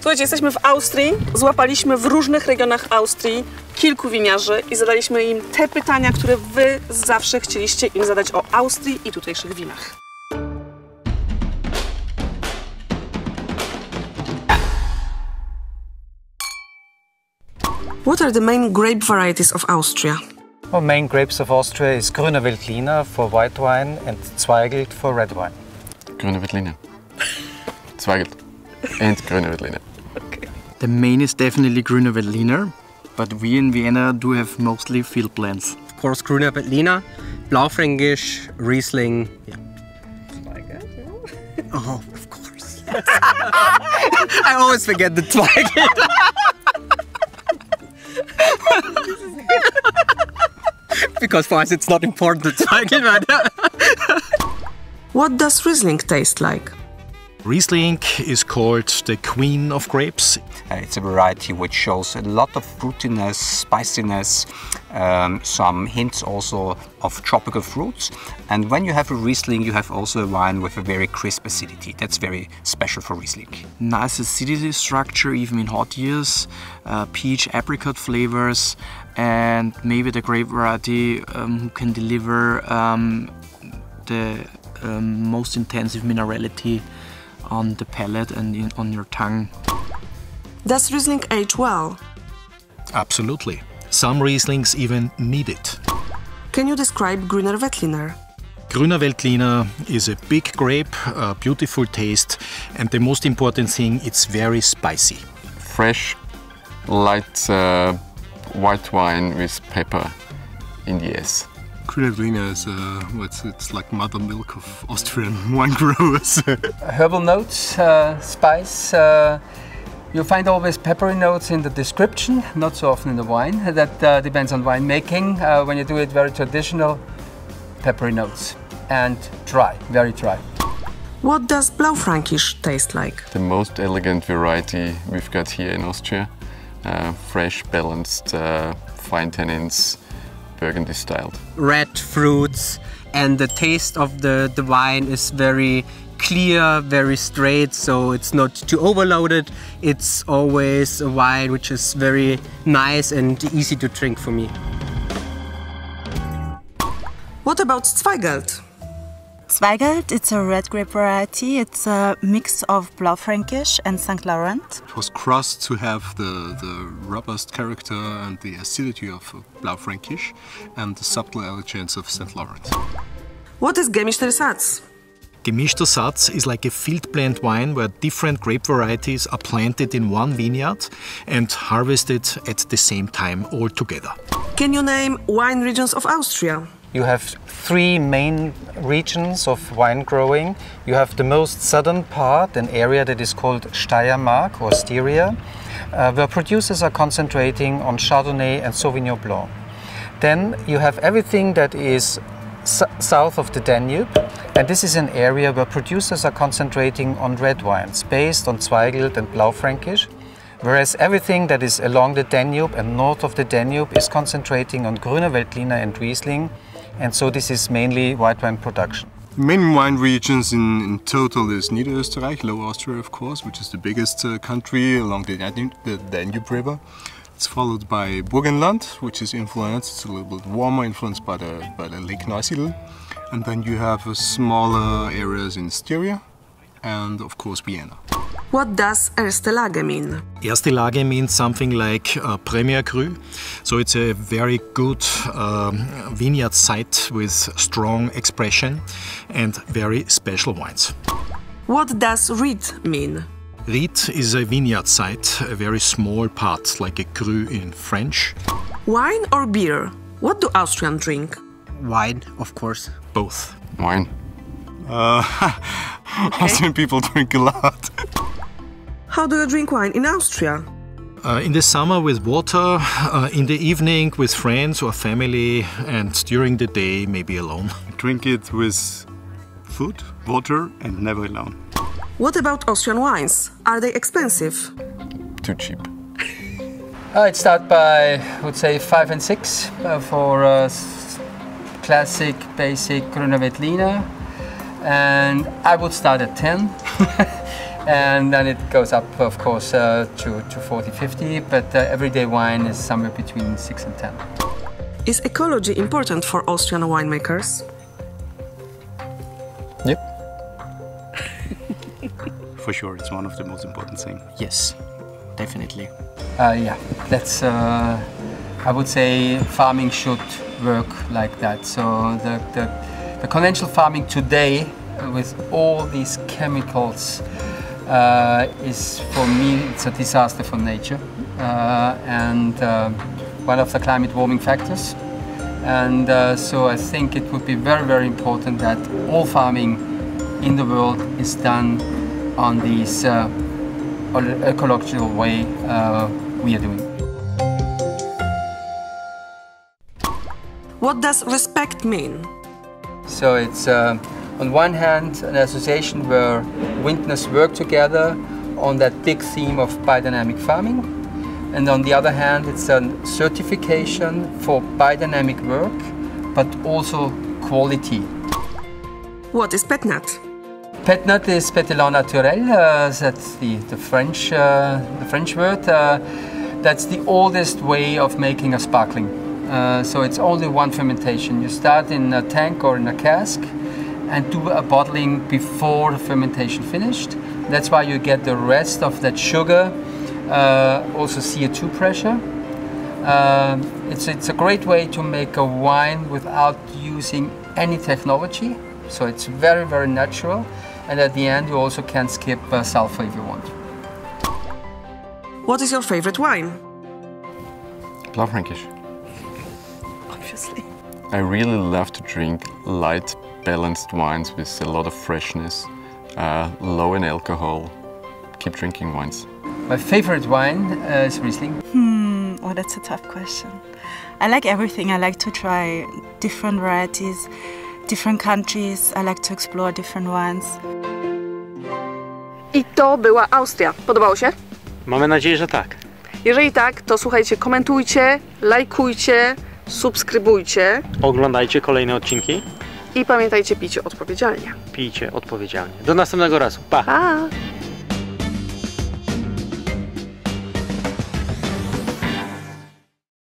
Słuchajcie, jesteśmy w Austrii, złapaliśmy w różnych regionach Austrii kilku winiarzy i zadaliśmy im te pytania, które wy zawsze chcieliście im zadać o Austrii i tutejszych winach. What are the main grape varieties of Austria? Well, main grapes of Austria is Grüner Veltliner for white wine and Zweigelt for red wine. Grüner Veltliner. Zweigelt. And Grüner Veltliner. Okay. The main is definitely Grüner Veltliner, but we in Vienna do have mostly field blends. Of course, Grüner Veltliner, Blaufränkisch, Riesling. Yeah. Oh, of course. Yes. I always forget the Zweigelt. Because for us it's not important the Zweigelt. What does Riesling taste like? Riesling is called the queen of grapes. It's a variety which shows a lot of fruitiness, spiciness, some hints also of tropical fruits. And when you have a Riesling, you have also a wine with a very crisp acidity. That's very special for Riesling. Nice acidity structure even in hot years, peach, apricot flavors, and maybe the grape variety who can deliver the most intensive minerality on the palate and on your tongue. Does Riesling age well? Absolutely. Some Rieslings even need it. Can you describe Grüner Veltliner? Grüner Veltliner is a big grape, a beautiful taste, and the most important thing, it's very spicy. Fresh, light white wine with pepper in the S. Grüner Veltliner is it's like mother milk of Austrian wine growers. Herbal notes, spice. You find always peppery notes in the description, not so often in the wine. That depends on winemaking. When you do it very traditional, peppery notes. And dry, very dry. What does Blaufränkisch taste like? The most elegant variety we've got here in Austria. Fresh, balanced, fine tannins, Burgundy styled. Red fruits, and the taste of the wine is very clear, very straight, so it's not too overloaded. It's always a wine which is very nice and easy to drink for me. What about Zweigelt? Zweigelt, it's a red grape variety. It's a mix of Blaufränkisch and St. Laurent. It was crossed to have the robust character and the acidity of Blaufränkisch and the subtle elegance of St. Laurent. What is gemischter Satz? Gemischter Satz is like a field blend wine where different grape varieties are planted in one vineyard and harvested at the same time all together. Can you name wine regions of Austria? You have three main regions of wine growing. You have the most southern part, an area that is called Steiermark or Styria, where producers are concentrating on Chardonnay and Sauvignon Blanc. Then you have everything that is south of the Danube, and this is an area where producers are concentrating on red wines based on Zweigelt and Blaufränkisch, whereas everything that is along the Danube and north of the Danube is concentrating on Grüner Veltliner and Riesling, and so this is mainly white wine production. Main wine regions in total is Niederösterreich, Lower Austria of course, which is the biggest country along the Danube River. It's followed by Burgenland, which is influenced, it's a little bit warmer, influenced by the Lake Neusiedl. And then you have smaller areas in Styria and of course Vienna. What does Erste Lage mean? Erste Lage means something like Premier Cru. So it's a very good vineyard site with strong expression and very special wines. What does Ried mean? Ried is a vineyard site, a very small part, like a cru in French. Wine or beer? What do Austrians drink? Wine, of course. Both. Wine. Austrian people drink a lot. How do you drink wine in Austria? In the summer with water, in the evening with friends or family, and during the day maybe alone. Drink it with food, water, and never alone. What about Austrian wines? Are they expensive? Too cheap. It starts by, I would say, 5 and 6 for classic, basic Grüner Veltliner. And I would start at 10. And then it goes up, of course, to 40, 50, but everyday wine is somewhere between 6 and 10. Is ecology important for Austrian winemakers? Yep. For sure, it's one of the most important things. Yes, definitely. Yeah, that's, I would say farming should work like that. So the conventional farming today, with all these chemicals, is for me, it's a disaster for nature and one of the climate warming factors. And so I think it would be very, very important that all farming in the world is done on this ecological way we are doing. What does respect mean? So it's on one hand an association where vintners work together on that big theme of biodynamic farming, and on the other hand it's a certification for biodynamic work but also quality. What is pet nat? Pet nat is pétillant naturel, that's the French word. That's the oldest way of making a sparkling. So it's only one fermentation. You start in a tank or in a cask and do a bottling before the fermentation finished. That's why you get the rest of that sugar, also CO2 pressure. It's a great way to make a wine without using any technology. So it's very, very natural. And at the end you also can skip sulfur if you want. What is your favorite wine? Blaufränkisch. Obviously. I really love to drink light, balanced wines with a lot of freshness, low in alcohol. Keep drinking wines. My favorite wine is Riesling. Oh, that's a tough question. I like everything. I like to try different varieties, different countries. I like to explore different wines. I to była Austria. Podobało się? Mamy nadzieję, że tak. Jeżeli tak, to słuchajcie, komentujcie, lajkujcie, subskrybujcie. Oglądajcie kolejne odcinki. I pamiętajcie, pijcie odpowiedzialnie. Pijcie odpowiedzialnie. Do następnego razu. Pa! Pa!